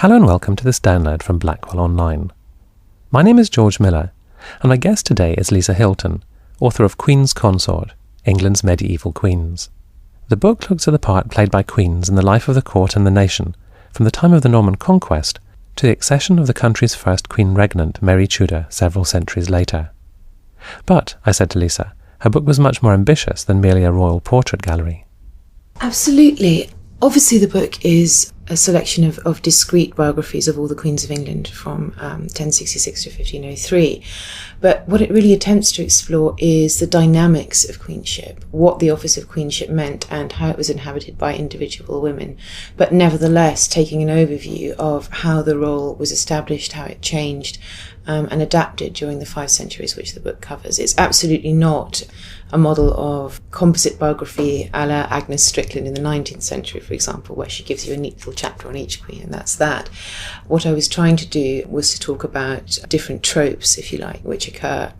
Hello and welcome to this download from Blackwell Online. My name is George Miller, and my guest today is Lisa Hilton, author of Queen's Consort, England's Medieval Queens. The book looks at the part played by queens in the life of the court and the nation, from the time of the Norman conquest to the accession of the country's first Queen Regnant, Mary Tudor, several centuries later. But, I said to Lisa, her book was much more ambitious than merely a royal portrait gallery. Absolutely. Obviously, the book is a selection of discrete biographies of all the queens of England from 1066 to 1503. But what it really attempts to explore is the dynamics of queenship, what the office of queenship meant and how it was inhabited by individual women, but nevertheless taking an overview of how the role was established, how it changed, and adapted during the 5 centuries which the book covers. It's absolutely not a model of composite biography a la Agnes Strickland in the 19th century, for example, where she gives you a neat little chapter on each queen, and that's that. What I was trying to do was to talk about different tropes, if you like, which occur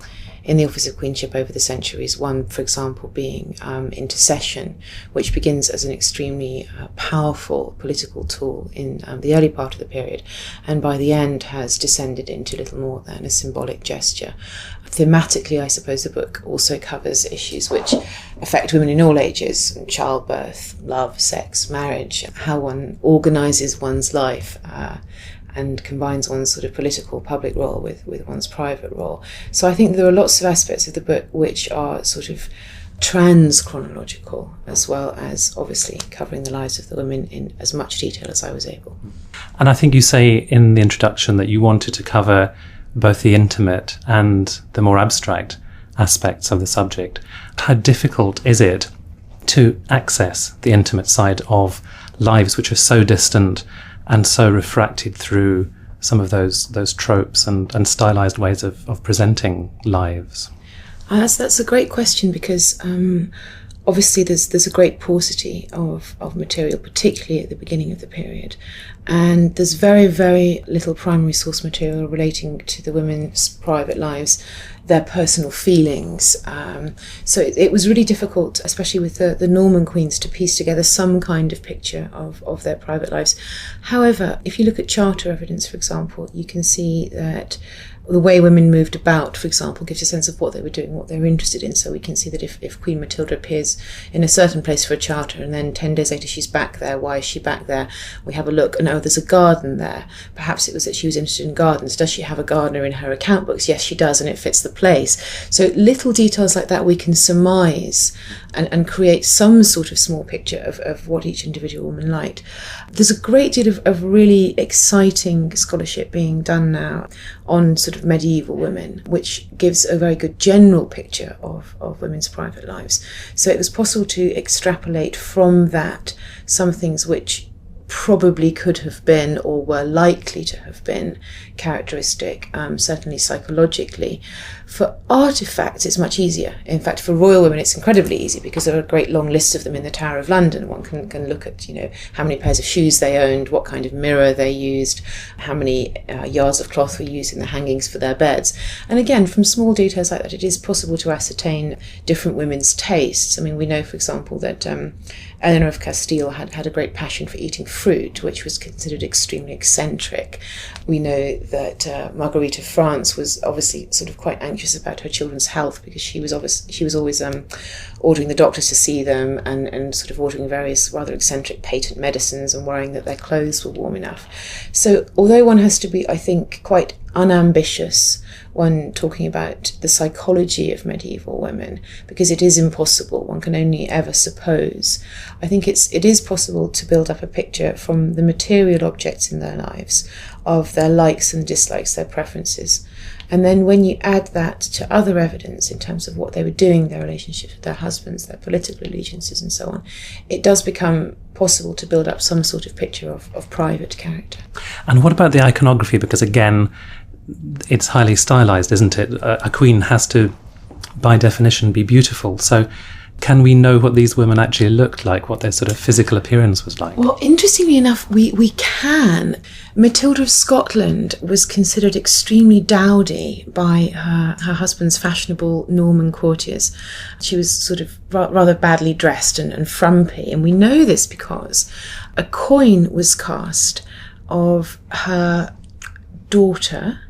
in the office of queenship over the centuries. One, for example, being intercession, which begins as an extremely powerful political tool in the early part of the period, and by the end has descended into little more than a symbolic gesture. Thematically, I suppose the book also covers issues which affect women in all ages: childbirth, love, sex, marriage, how one organises one's life, and combines one's sort of political public role with one's private role. So I think there are lots of aspects of the book which are sort of trans-chronological, as well as obviously covering the lives of the women in as much detail as I was able. And I think you say in the introduction that you wanted to cover both the intimate and the more abstract aspects of the subject. How difficult is it to access the intimate side of lives which are so distant and so refracted through some of those tropes and stylized ways of presenting lives? That's a great question, because obviously there's a great paucity of material, particularly at the beginning of the period. And there's very, very little primary source material relating to the women's private lives, their personal feelings. So it was really difficult, especially with the Norman queens, to piece together some kind of picture of their private lives. However, if you look at charter evidence, for example, you can see that the way women moved about, for example, gives a sense of what they were doing, what they were interested in. So we can see that if Queen Matilda appears in a certain place for a charter and then 10 days later she's back there, why is she back there? We have a look and there's a garden there. Perhaps it was that she was interested in gardens. Does she have a gardener in her account books? Yes, she does, and it fits the place. So little details like that we can surmise and create some sort of small picture of what each individual woman liked. There's a great deal of really exciting scholarship being done now on sort of medieval women, which gives a very good general picture of women's private lives. So it was possible to extrapolate from that some things which probably could have been or were likely to have been characteristic, certainly psychologically. For artefacts, it's much easier. In fact, for royal women, it's incredibly easy because there are a great long list of them in the Tower of London. One can look at, how many pairs of shoes they owned, what kind of mirror they used, how many yards of cloth were used in the hangings for their beds. And again, from small details like that, it is possible to ascertain different women's tastes. I mean, we know, for example, that Eleanor of Castile had a great passion for eating fruit, which was considered extremely eccentric. We know that Marguerite of France was obviously sort of quite anxious about her children's health, because she was always ordering the doctors to see them and sort of ordering various rather eccentric patent medicines and worrying that their clothes were warm enough. So although one has to be, I think, quite unambitious when talking about the psychology of medieval women, because it is impossible, one can only ever suppose, I think it is possible to build up a picture from the material objects in their lives, of their likes and dislikes, their preferences. And then when you add that to other evidence in terms of what they were doing, their relationships with their husbands, their political allegiances and so on, it does become possible to build up some sort of picture of private character. And what about the iconography? Because again, it's highly stylized, isn't it? A queen has to, by definition, be beautiful. So can we know what these women actually looked like, what their sort of physical appearance was like? Well, interestingly enough, we can. Matilda of Scotland was considered extremely dowdy by her husband's fashionable Norman courtiers. She was sort of rather badly dressed and frumpy, and we know this because a coin was cast of her daughter,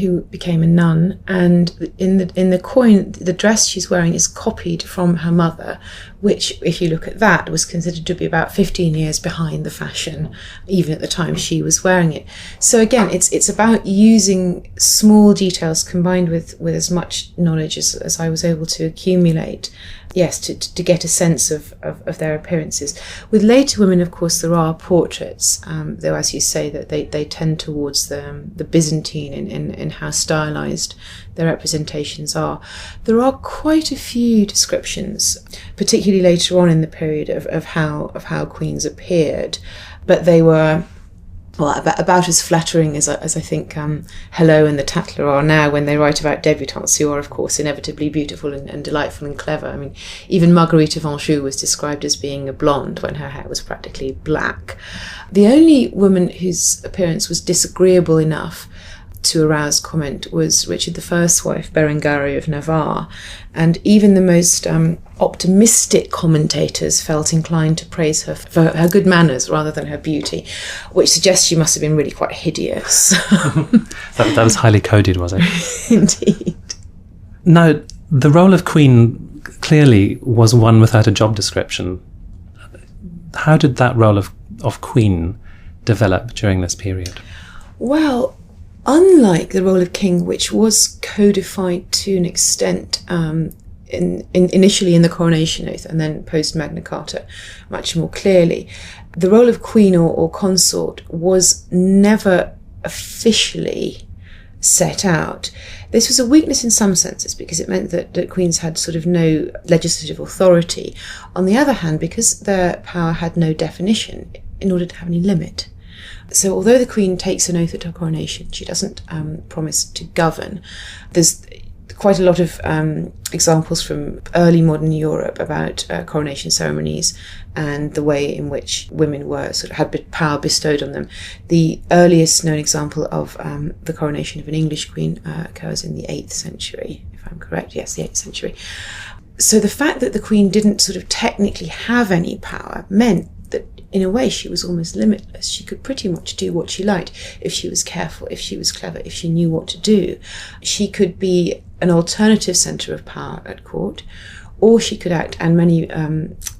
who became a nun, and in the coin, the dress she's wearing is copied from her mother, which, if you look at that, was considered to be about 15 years behind the fashion, even at the time she was wearing it. So again, it's about using small details combined with as much knowledge as I was able to accumulate, yes, to get a sense of their appearances. With later women, of course, there are portraits, though, as you say, that they tend towards the Byzantine in how stylized their representations are. There are quite a few descriptions, particularly later on in the period, of how queens appeared, but they were, well, about as flattering as I think Hello and the Tatler are now when they write about debutantes who are, of course, inevitably beautiful and delightful and clever. I mean, even Marguerite of Anjou was described as being a blonde when her hair was practically black. The only woman whose appearance was disagreeable enough to arouse comment was Richard I's wife, Berengaria of Navarre, and even the most optimistic commentators felt inclined to praise her for her good manners rather than her beauty, which suggests she must have been really quite hideous. That was highly coded, was it? Indeed. Now, the role of queen clearly was one without a job description. How did that role of queen develop during this period? Well, unlike the role of king, which was codified to an extent initially in the Coronation Oath and then post Magna Carta much more clearly, the role of queen or consort was never officially set out. This was a weakness in some senses because it meant that queens had sort of no legislative authority. On the other hand, because their power had no definition in order to have any limit. So although the Queen takes an oath at her coronation, she doesn't promise to govern. There's quite a lot of examples from early modern Europe about coronation ceremonies and the way in which women were had power bestowed on them. The earliest known example of the coronation of an English queen occurs in the 8th century, if I'm correct. Yes, the 8th century. So the fact that the Queen didn't sort of technically have any power meant that in a way she was almost limitless. She could pretty much do what she liked if she was careful, if she was clever, if she knew what to do. She could be an alternative centre of power at court, or she could act, and many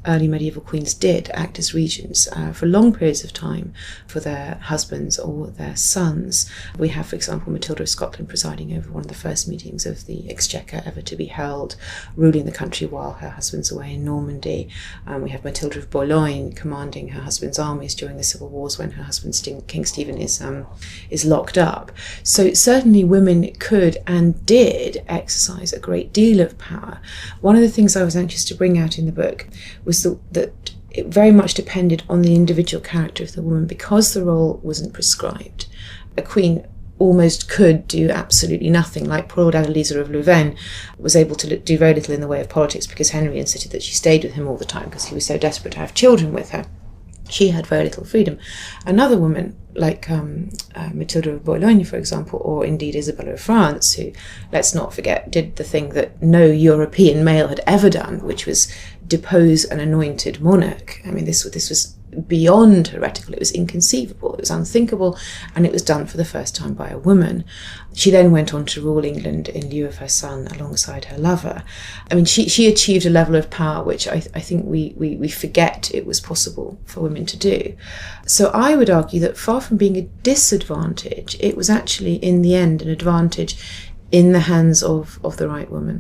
early medieval queens did, act as regents for long periods of time for their husbands or their sons. We have, for example, Matilda of Scotland presiding over one of the first meetings of the Exchequer ever to be held, ruling the country while her husband's away in Normandy. We have Matilda of Boulogne commanding her husband's armies during the civil wars when her husband, King Stephen, is locked up. So certainly women could and did exercise a great deal of power. One of the things I was anxious to bring out in the book was that it very much depended on the individual character of the woman. Because the role wasn't prescribed, a queen almost could do absolutely nothing. Like poor old Adeliza of Louvain was able to do very little in the way of politics because Henry insisted that she stayed with him all the time because he was so desperate to have children with her. She had very little freedom. Another woman, like Matilda of Boulogne, for example, or indeed Isabella of France, who, let's not forget, did the thing that no European male had ever done, which was depose an anointed monarch. I mean, this was beyond heretical. It was inconceivable, it was unthinkable, and it was done for the first time by a woman. She then went on to rule England in lieu of her son alongside her lover. I mean, she achieved a level of power which I think we forget it was possible for women to do. So I would argue that far from being a disadvantage, it was actually in the end an advantage in the hands of the right woman.